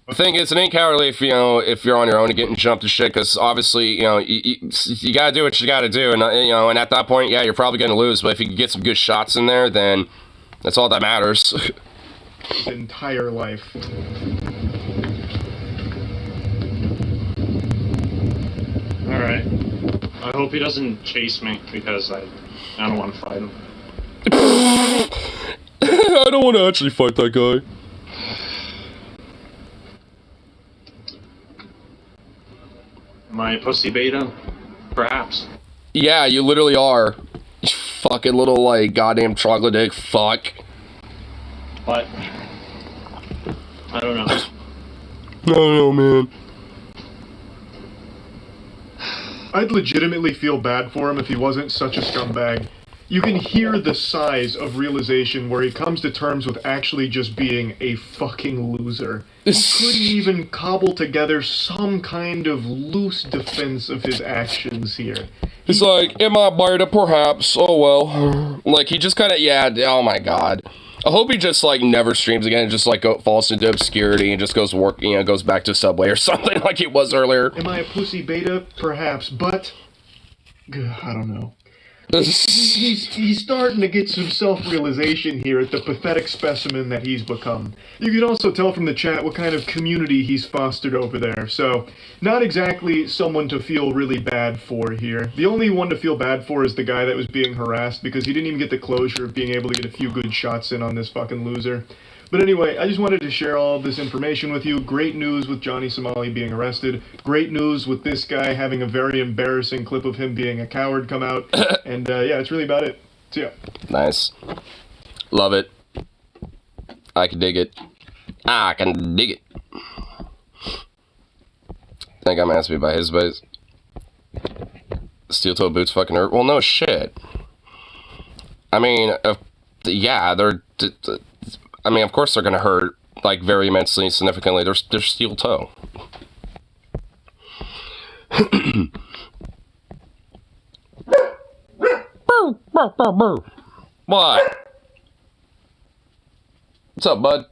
The thing is, it ain't cowardly if, you know, if you're on your own and getting jumped and shit, because obviously, you know, you gotta do what you gotta do, and, you know, and at that point, yeah, you're probably gonna lose, but if you can get some good shots in there, then that's all that matters. His entire life. Alright. I hope he doesn't chase me, because I don't want to fight him. I don't want to actually fight that guy. Am I a pussy beta? Perhaps. Yeah, you literally are. You fucking little, like, goddamn troglodyte fuck. But I don't know. I don't know, man. I'd legitimately feel bad for him if he wasn't such a scumbag. You can hear the size of realization where he comes to terms with actually just being a fucking loser. He couldn't even cobble together some kind of loose defense of his actions here. He's like, am I beta? Perhaps. Oh well. Like, he just kind of, yeah, oh my god. I hope he just, like, never streams again and just, like, falls into obscurity and just goes work, you know, goes back to Subway or something like he was earlier. Am I a pussy beta? Perhaps, but... I don't know. He's starting to get some self-realization here at the pathetic specimen that he's become. You can also tell from the chat what kind of community he's fostered over there, so not exactly someone to feel really bad for here. The only one to feel bad for is the guy that was being harassed because he didn't even get the closure of being able to get a few good shots in on this fucking loser. But anyway, I just wanted to share all of this information with you. Great news with Johnny Somali being arrested. Great news with this guy having a very embarrassing clip of him being a coward come out. And yeah, that's really about it. See ya. Nice. Love it. I can dig it. I can dig it. I think I'm asked me by his buddies. Steel toe boots fucking hurt. Well, no shit. I mean, yeah, they're... I mean, of course they're gonna hurt, like, very immensely and significantly. They're steel toe. What? What's up, bud?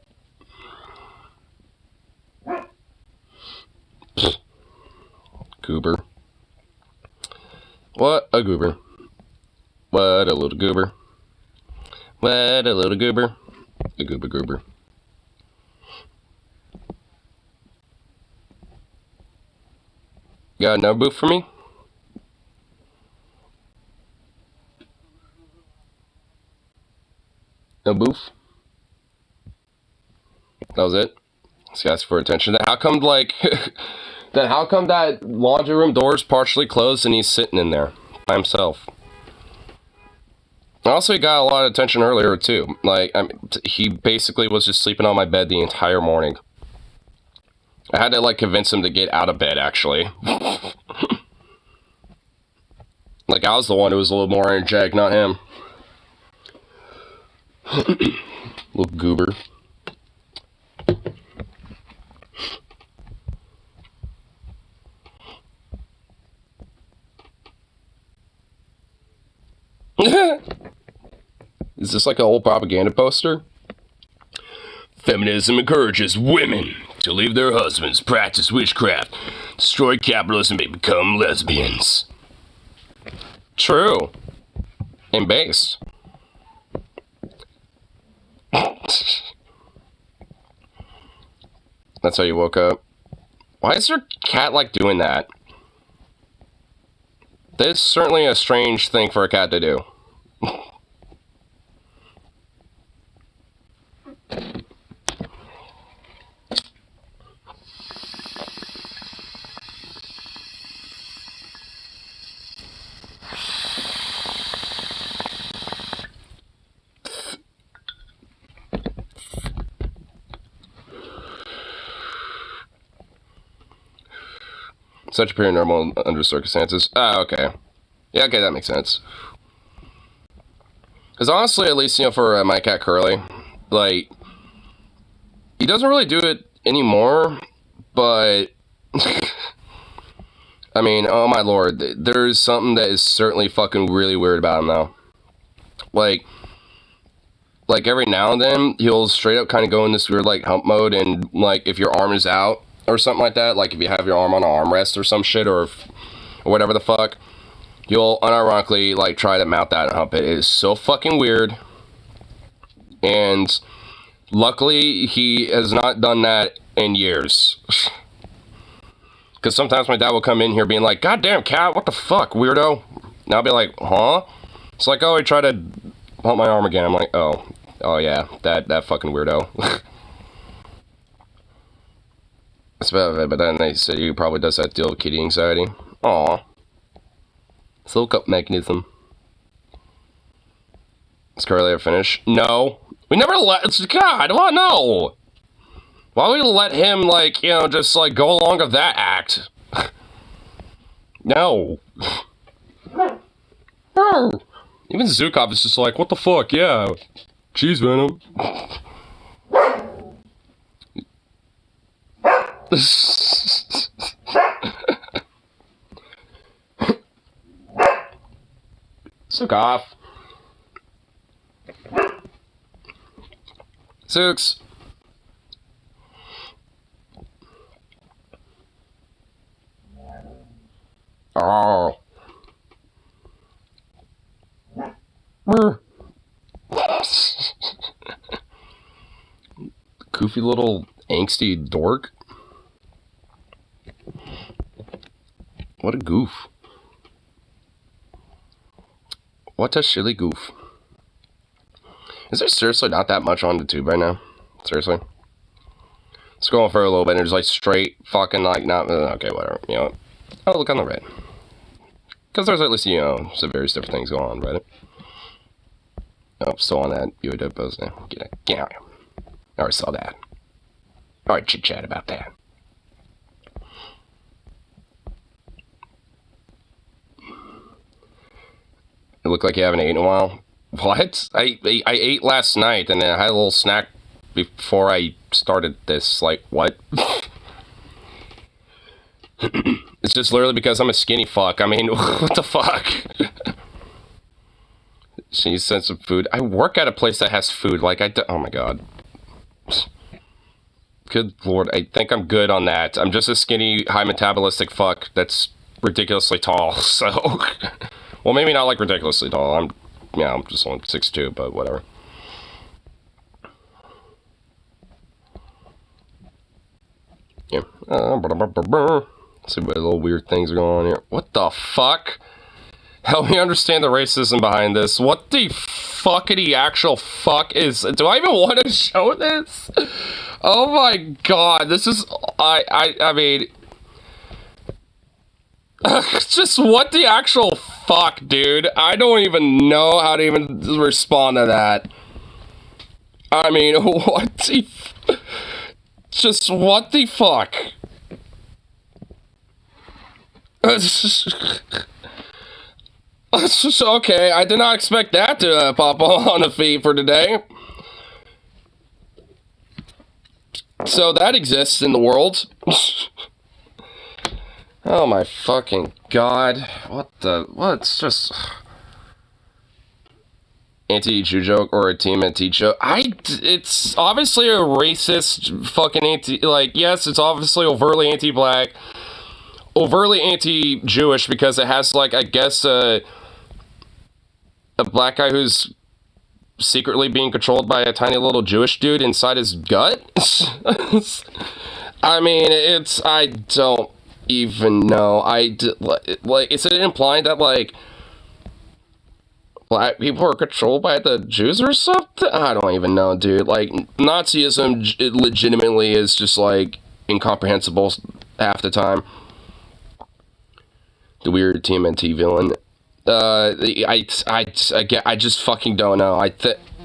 Goober. What a goober. What a little goober. What a little goober. A goober goober. Got no booth for me? No booth? That was it? Just ask for attention. How come, like, then how come that laundry room door is partially closed and he's sitting in there by himself? Also, he got a lot of attention earlier, too. Like, I mean, he basically was just sleeping on my bed the entire morning. I had to, like, convince him to get out of bed, actually. Like, I was the one who was a little more energetic, not him. Little goober. Is this like an old propaganda poster? Feminism encourages women to leave their husbands, practice witchcraft, destroy capitalism, and become lesbians. True. And based. That's how you woke up. Why is your cat, like, doing that? That is certainly a strange thing for a cat to do. Such appear normal under circumstances. Ah, okay. Yeah, okay, that makes sense. Because honestly, at least, you know, for my cat Curly, like, he doesn't really do it anymore, but, I mean, oh my lord, there's something that is certainly fucking really weird about him now. Like every now and then, he'll straight up kind of go in this weird, like, hump mode, and, like, if your arm is out, or something like that, like, if you have your arm on an armrest or some shit, or whatever the fuck, you'll unironically, like, try to mount that and hump it. It is so fucking weird, and luckily, he has not done that in years. Because sometimes my dad will come in here being like, "God damn, cat, what the fuck, weirdo?" And I'll be like, "Huh?" It's like, "Oh, he tried to hump my arm again." I'm like, oh yeah, that fucking weirdo. That's about it, but then they say he probably does that deal with kitty anxiety. Aw. Silk up mechanism. Is Curly ever finished? No. We never let... God, what? No! Why would we let him, like, you know, just, like, go along with that act? No. No. Even Zukov is just like, what the fuck, yeah. Cheese venom. Zukov. Zooks. Oh. Goofy little angsty dork. What a goof. What a silly goof. Is there seriously not that much on the tube right now? Seriously? Scrolling for a little bit and there's like straight fucking like not... Okay, whatever. You know what? I'll look on the Reddit. Because there's at least, you know, some various different things going on Reddit. Oh, still on that UAW post now. Get out. I already saw that. Alright, chit chat about that. It looked like you haven't eaten in a while. What? I ate last night and then I had a little snack before I started this. Like, what? It's just literally because I'm a skinny fuck. I mean, what the fuck? She sent some food. I work at a place that has food. Like, oh my god. Good lord, I think I'm good on that. I'm just a skinny, high metabolistic fuck that's ridiculously tall, so... Well, maybe not like ridiculously tall. I'm just only 6'2", but whatever. Yeah. Let's see what little weird things are going on here. What the fuck? Help me understand the racism behind this. What the fuckity actual fuck is... Do I even want to show this? Oh my god, this is... I mean... Just what the actual fuck, dude? I don't even know how to even respond to that. I mean, what the... Just what the fuck? Okay, I did not expect that to pop on the feed for today. So that exists in the world. Oh my fucking god. What's just... Anti-Jew joke or a team anti-Jew? It's obviously a racist fucking yes, it's obviously overtly anti-black, overtly anti-Jewish because it has, like, I guess, a black guy who's secretly being controlled by a tiny little Jewish dude inside his gut? I mean, I don't even know. Like, is it implying that, like, black people are controlled by the Jews or something? I don't even know, dude. Like, Nazism legitimately is just, like, incomprehensible half the time. The weird TMNT villain. I just fucking don't know.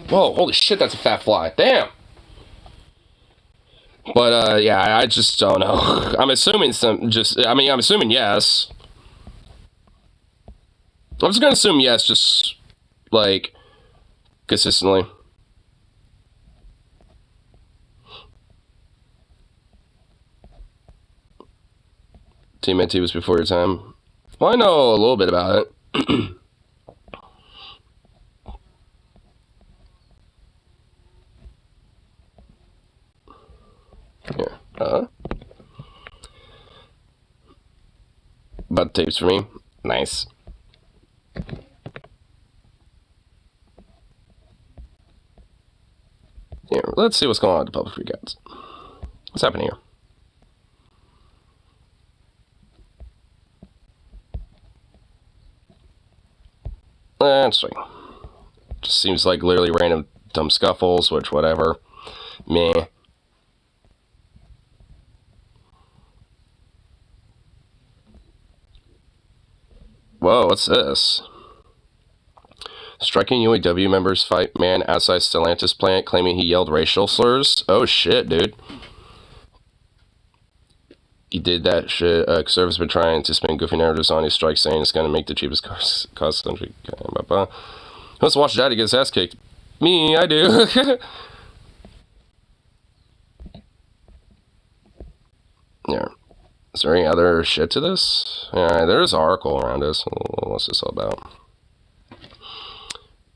Whoa, holy shit, that's a fat fly. Damn! But, yeah, I just don't know. I'm assuming I'm assuming yes. I'm just gonna assume yes, just, like, consistently. TMNT was before your time. Well, I know a little bit about it. Here. Butt tapes for me. Nice. Here, let's see what's going on with the public freakouts. What's happening here? Interesting. Just seems like literally random dumb scuffles, which whatever. Meh. Whoa, what's this? Striking UAW members fight man outside Stellantis plant claiming he yelled racial slurs. Oh shit, dude. He did that shit. Conservatives been trying to spin goofy narratives on his strike, saying it's gonna make the cheapest cars cost country. Who wants to watch Daddy get his ass kicked? Me, I do. Yeah. Is there any other shit to this? Yeah, there's an article around this. What's this all about?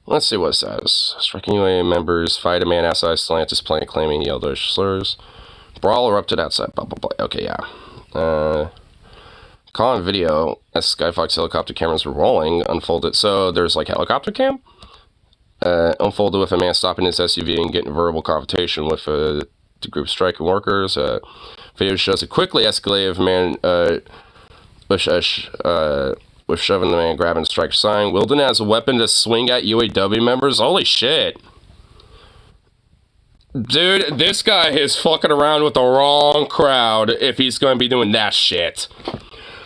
Let's see what it says. Striking UA members fight a man outside Stellantis plant claiming he yelled slurs. Brawl erupted outside. Blah, blah, blah. Okay, yeah. Call on video as Skyfox helicopter cameras were rolling unfolded. So there's like helicopter cam? Unfolded with a man stopping his SUV and getting verbal confrontation with the group of striking workers. Video shows it quickly escalated with a man with shoving the man grabbing the striker sign. Wilden has a weapon to swing at UAW members. Holy shit. Dude, this guy is fucking around with the wrong crowd if he's going to be doing that shit.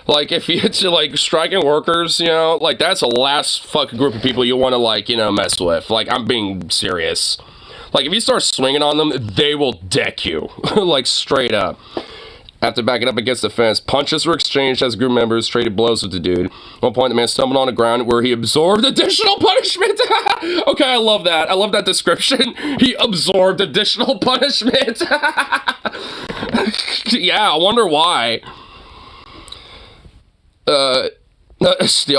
Like, if he's, like, striking workers, you know, like, that's the last fucking group of people you want to, like, you know, mess with. Like, I'm being serious. Like, if you start swinging on them, they will deck you. Like, straight up. After backing up against the fence, punches were exchanged as group members traded blows with the dude. At one point, the man stumbled on the ground where he absorbed additional punishment. Okay, I love that. I love that description. He absorbed additional punishment. Yeah, I wonder why. The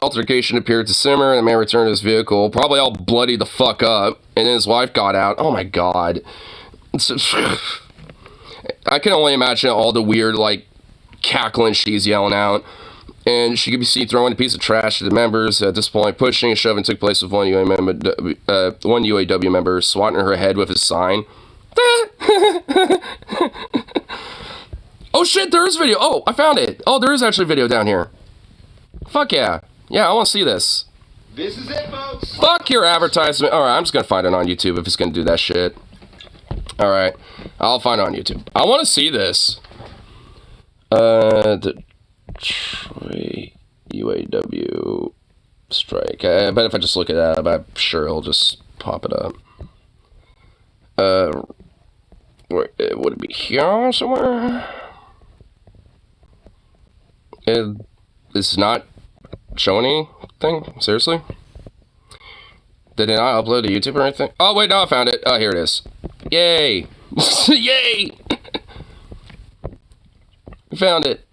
altercation appeared to simmer, and the man returned to his vehicle, probably all bloody the fuck up, and then his wife got out. Oh my god. I can only imagine all the weird, like, cackling she's yelling out. And she could be seen throwing a piece of trash to the members. At this point, pushing and shoving took place with one UAW member swatting her head with his sign. Oh shit, there is video. Oh, I found it. Oh, there is actually video down here. Fuck yeah. Yeah, I want to see this. This is it, folks. Fuck your advertisement. Alright, I'm just gonna find it on YouTube if it's gonna do that shit. Alright, I'll find it on YouTube. I want to see this. Detroit UAW strike. I bet if I just look it up, I'm sure it'll just pop it up. Where, would it be here somewhere? It's not showing anything? Seriously? Did it not upload to YouTube or anything? Oh, wait, no, I found it. Oh, here it is. Yay! Yay! Found it.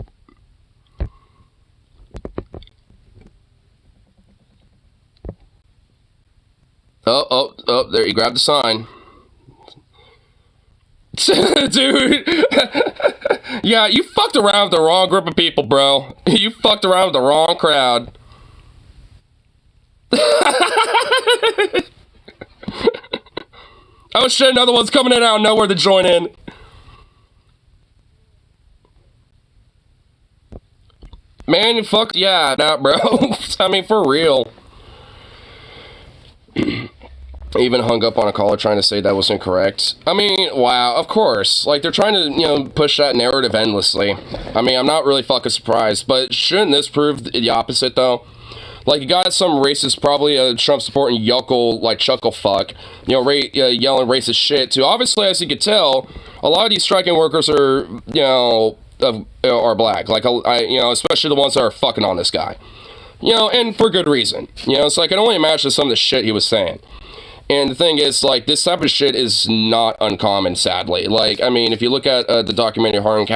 Oh, there, you grabbed the sign. Dude! Yeah, you fucked around with the wrong group of people, bro. You fucked around with the wrong crowd. Oh shit, another one's coming in out of nowhere to join in. Man, you fucked, yeah, nah, bro. I mean, for real. Even hung up on a caller trying to say that was incorrect. I mean, wow, of course. Like, they're trying to, you know, push that narrative endlessly. I mean, I'm not really fucking surprised, but shouldn't this prove the opposite, though? Like, you got some racist, probably a Trump supporting yokel, like chuckle fuck, you know, yelling racist shit to, obviously, as you can tell, a lot of these striking workers are, you know, are black. Like, you know, especially the ones that are fucking on this guy. You know, and for good reason. You know, so I can only imagine some of the shit he was saying. And the thing is, like, this type of shit is not uncommon, sadly. Like, I mean, if you look at the documentary Harlan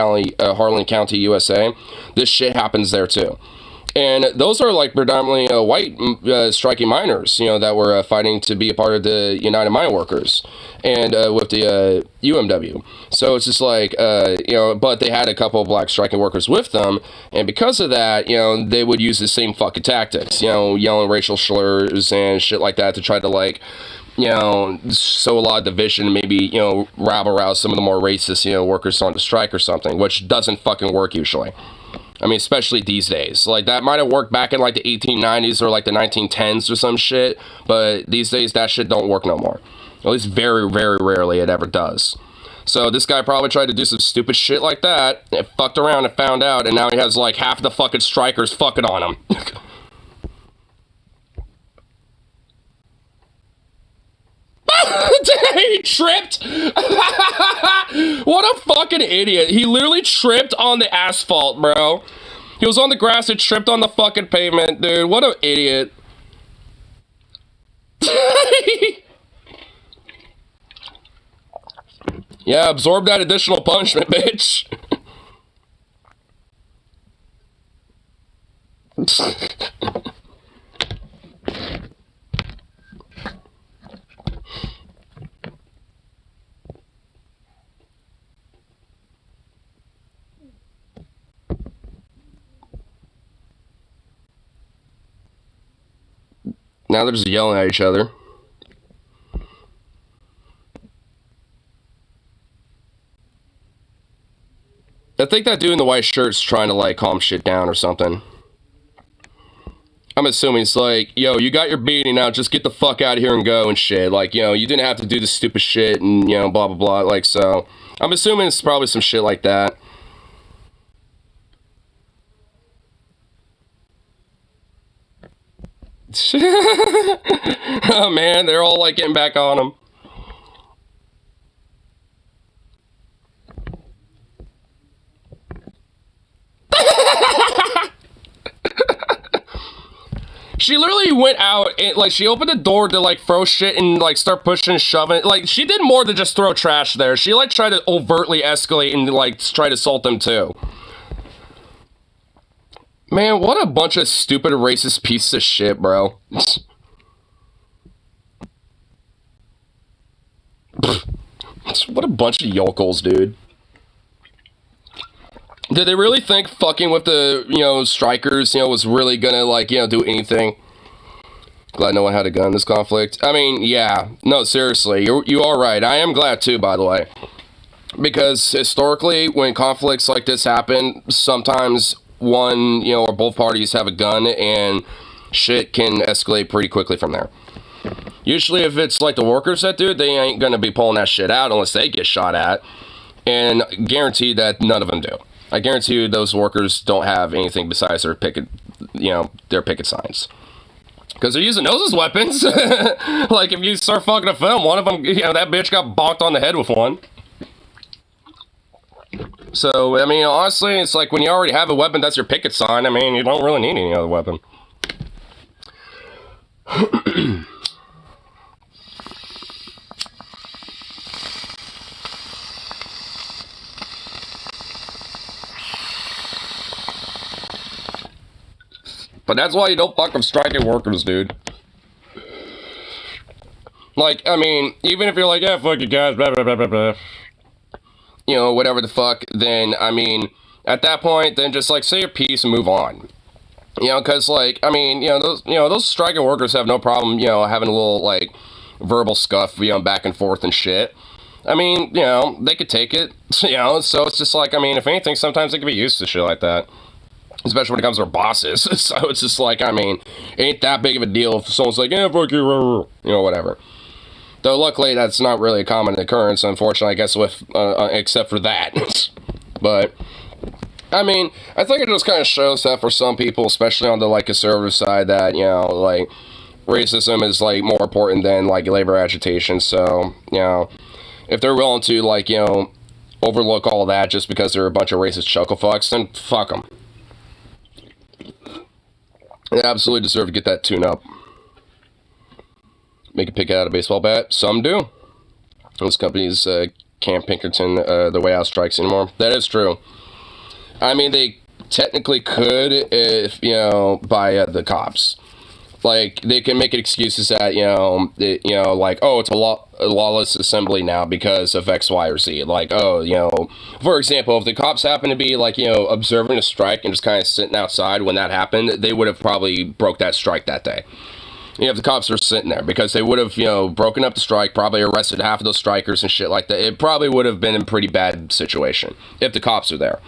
County, USA, this shit happens there too. And those are, like, predominantly white striking miners, you know, that were fighting to be a part of the United Mine Workers and with the UMW. So it's just like, you know, but they had a couple of black striking workers with them. And because of that, you know, they would use the same fucking tactics, you know, yelling racial slurs and shit like that to try to, like, you know, sow a lot of division, maybe, you know, rabble rouse some of the more racist, you know, workers on the strike or something, which doesn't fucking work usually. I mean, especially these days. Like, that might have worked back in, like, the 1890s or, like, the 1910s or some shit, but these days, that shit don't work no more. At least very, very rarely it ever does. So this guy probably tried to do some stupid shit like that, and fucked around and found out, and now he has, like, half the fucking strikers fucking on him. He tripped. What a fucking idiot. He literally tripped on the asphalt, bro. He was on the grass and tripped on the fucking pavement, dude. What an idiot. Yeah, absorb that additional punishment, bitch. Now they're just yelling at each other. I think that dude in the white shirt's trying to, like, calm shit down or something. I'm assuming it's like, yo, you got your beating now, just get the fuck out of here and go and shit. Like, you know, you didn't have to do this stupid shit and, you know, blah, blah, blah. Like, so, I'm assuming it's probably some shit like that. Oh, man, they're all, like, getting back on him. She literally went out and, like, she opened the door to, like, throw shit and, like, start pushing and shoving. Like, she did more than just throw trash there. She, like, tried to overtly escalate and, like, try to assault them, too. Man, what a bunch of stupid racist pieces of shit, bro. What a bunch of yokels, dude. Did they really think fucking with the, you know, strikers, you know, was really gonna, like, you know, do anything? Glad no one had a gun in this conflict. I mean, yeah. No, seriously, you are right. I am glad, too, by the way. Because, historically, when conflicts like this happen, sometimes one, you know, or both parties have a gun, and shit can escalate pretty quickly from there. Usually, if it's, like, the workers that do it, they ain't gonna be pulling that shit out unless they get shot at. And guarantee that none of them do. I guarantee you those workers don't have anything besides their picket, you know, their picket signs. Because they're using those as weapons. Like, if you start fucking a film, one of them, you know, that bitch got bonked on the head with one. So, I mean, honestly, it's like when you already have a weapon, that's your picket sign. I mean, you don't really need any other weapon. But that's why you don't fuck with striking workers, dude. Like, I mean, even if you're like, yeah, fuck you guys, blah, blah, blah, blah, blah. You know, whatever the fuck, then, I mean, at that point, then just, like, say your piece and move on. You know, because, like, I mean, you know, those striking workers have no problem, you know, having a little, like, verbal scuff, you know, back and forth and shit. I mean, you know, they could take it, you know, so it's just like, I mean, if anything, sometimes they could be used to shit like that. Especially when it comes to our bosses. So it's just like, I mean, ain't that big of a deal if someone's like, yeah, fuck you, you know, whatever. Though luckily that's not really a common occurrence, unfortunately, I guess, with, except for that. But, I mean, I think it just kind of shows that for some people, especially on the, like, conservative side, that, you know, like, racism is, like, more important than, like, labor agitation. So, you know, if they're willing to, like, you know, overlook all that just because they're a bunch of racist chucklefucks, then fuck them. They absolutely deserve to get that tune up. Make a pick out of a baseball bat. Some do. Those companies can't Pinkerton the way out strikes anymore. That is true. I mean, they technically could if, you know, by the cops. Like, they can make excuses that, you know, like, oh, it's a lawless assembly now because of X, Y, or Z. Like, oh, you know, for example, if the cops happen to be, like, you know, observing a strike and just kind of sitting outside when that happened, they would have probably broke that strike that day. You know, if the cops are sitting there, because they would have, you know, broken up the strike, probably arrested half of those strikers and shit like that. It probably would have been a pretty bad situation if the cops are there.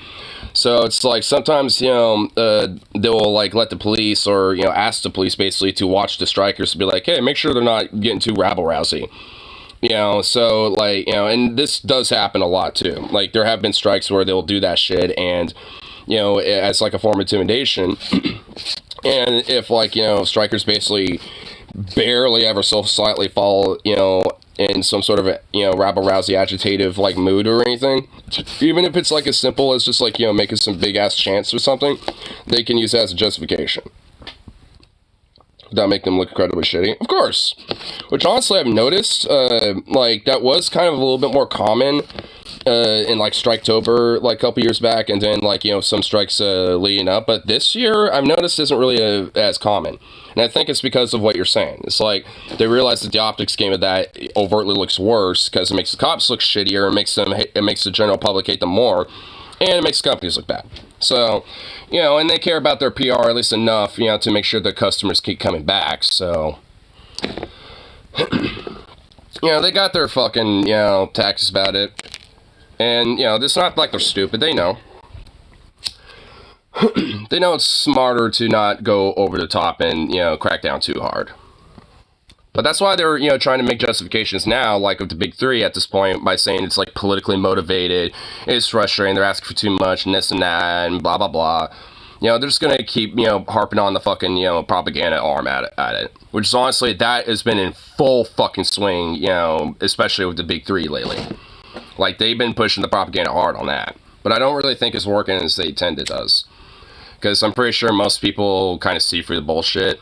So it's like sometimes, you know, they will, like, let the police or, you know, ask the police basically to watch the strikers to be like, hey, make sure they're not getting too rabble-rousy. You know, so, like, you know, and this does happen a lot too. Like, there have been strikes where they'll do that shit and, you know, as like a form of intimidation. And if, like, you know, strikers basically barely ever so slightly fall, you know, in some sort of, you know, rabble-rousy agitative, like, mood or anything, even if it's, like, as simple as just, like, you know, making some big-ass chants or something, they can use that as a justification. Without making them look incredibly shitty. Of course. Which, honestly, I've noticed, like, that was kind of a little bit more common in, like, Striketober, like, a couple years back, and then, like, you know, some strikes leading up, but this year, I've noticed isn't really as common. And I think it's because of what you're saying. It's like, they realize that the optics game of that overtly looks worse, because it makes the cops look shittier, it makes the general public hate them more, and it makes companies look bad. So, you know, and they care about their PR at least enough, you know, to make sure their customers keep coming back, so... you know, they got their fucking, you know, taxes about it. And, you know, it's not like they're stupid, they know. They know it's smarter to not go over the top and, you know, crack down too hard. But that's why they're, you know, trying to make justifications now, like with the big three at this point, by saying it's, like, politically motivated, it's frustrating, they're asking for too much, and this and that, and blah, blah, blah. You know, they're just gonna keep, you know, harping on the fucking, you know, propaganda arm at it. Which is honestly, that has been in full fucking swing, you know, especially with the big three lately. Like, they've been pushing the propaganda hard on that. But I don't really think it's working as they tend it does. Because I'm pretty sure most people kind of see through the bullshit.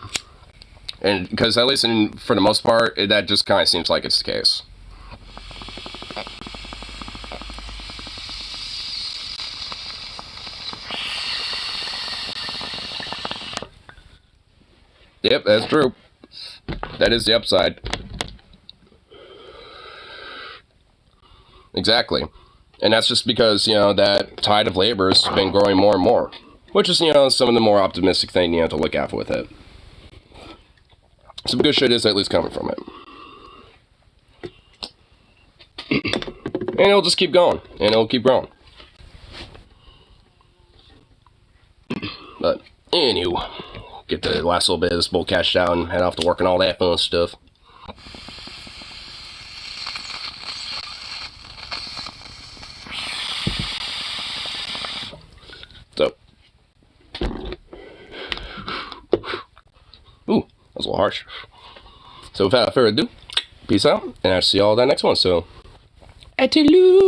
And because at least for the most part, that just kind of seems like it's the case. Yep, that's true. That is the upside. Exactly. And that's just because, you know, that tide of labor has been growing more and more. Which is, you know, some of the more optimistic thing, you know, to look at with it. Some good shit is at least coming from it. And it'll just keep going. And it'll keep growing. But, anyway, get the last little bit of this bull cashed out and head off to work and all that fun stuff. So. Ooh, that was a little harsh. So without further ado, peace out, and I'll see y'all that next one. So, adieu.